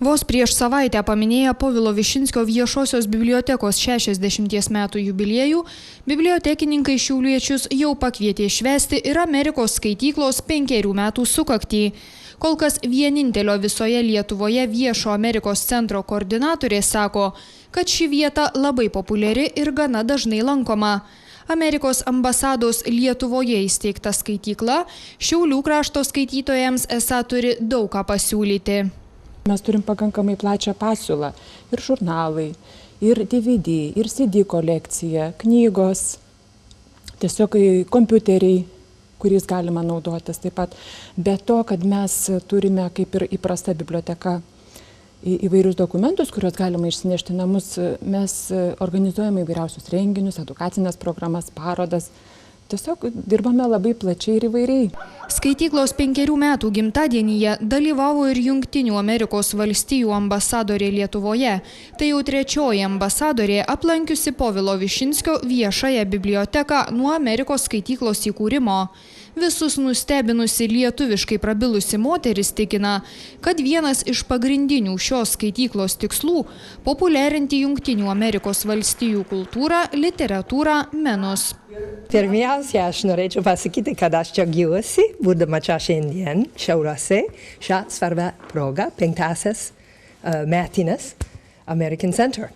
Vos prieš savaitę paminėję Povilo Višinskio viešosios bibliotekos 60 metų jubiliejų, bibliotekininkai šiauliečius jau pakvietė švęsti ir Amerikos skaityklos 5 metų sukaktį. Kol kas vienintelio visoje Lietuvoje viešo Amerikos centro koordinatorė sako, kad ši vieta labai populiari ir gana dažnai lankoma. Amerikos ambasados Lietuvoje įsteigta skaitykla Šiaulių krašto skaitytojams esą turi daug ką pasiūlyti. Mes turim pakankamai plačią pasiūlą ir žurnalai, ir DVD, ir CD kolekcija, knygos, tiesiog kompiuteriai, kuriais galima naudotis taip pat. Be to, kad mes turime, kaip ir įprasta biblioteka, įvairius dokumentus, kuriuos galima išsinešti namus, mes organizuojame įvairiausius renginius, edukacinės programas, parodas. Tiesiog dirbame labai plačiai ir įvairiai. Skaityklos 5 metų gimtadienyje dalyvavo ir Jungtinių Amerikos valstijų ambasadorė Lietuvoje. Tai jau 3. ambasadorė aplankiusi Povilo Višinskio viešąją biblioteką nuo Amerikos skaityklos įkūrimo. Visus nustebinusi lietuviškai prabilusi moteris tikina, kad vienas iš pagrindinių šios skaityklos tikslų – populiarinti Jungtinių Amerikos valstijų kultūrą, literatūrą, menus. Pirmiausia, aš norėčiau pasakyti, kad aš džiaugiuosi, būdama čia šiandien Šiauliuose, šią svarbią progą, 5-asias metines American Center.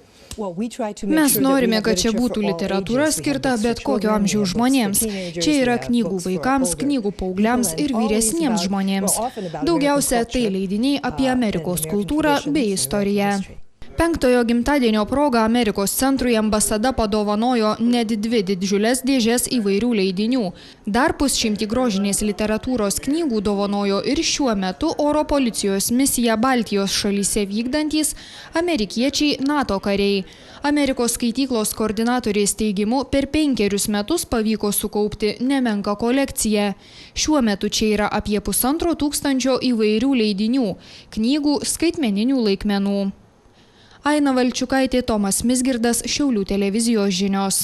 Mes norime, kad čia būtų literatūra skirta bet kokio amžiaus žmonėms. Čia yra knygų vaikams, knygų paaugliams ir vyresniems žmonėms. Daugiausia tai leidiniai apie Amerikos kultūrą bei istoriją. 5. gimtadienio proga Amerikos centrui ambasada padovanojo net 2 didžiulės dėžes įvairių leidinių. Dar 100 grožinės literatūros knygų dovanojo ir šiuo metu oro policijos misiją Baltijos šalyse vykdantys amerikiečiai NATO kariai. Amerikos skaityklos koordinatorės teigimu, per 5 metus pavyko sukaupti nemenką kolekciją. Šiuo metu čia yra apie 1500 įvairių leidinių, knygų, skaitmeninių laikmenų. Aina Valčiukaitė, Tomas Mizgirdas, Šiaulių televizijos žinios.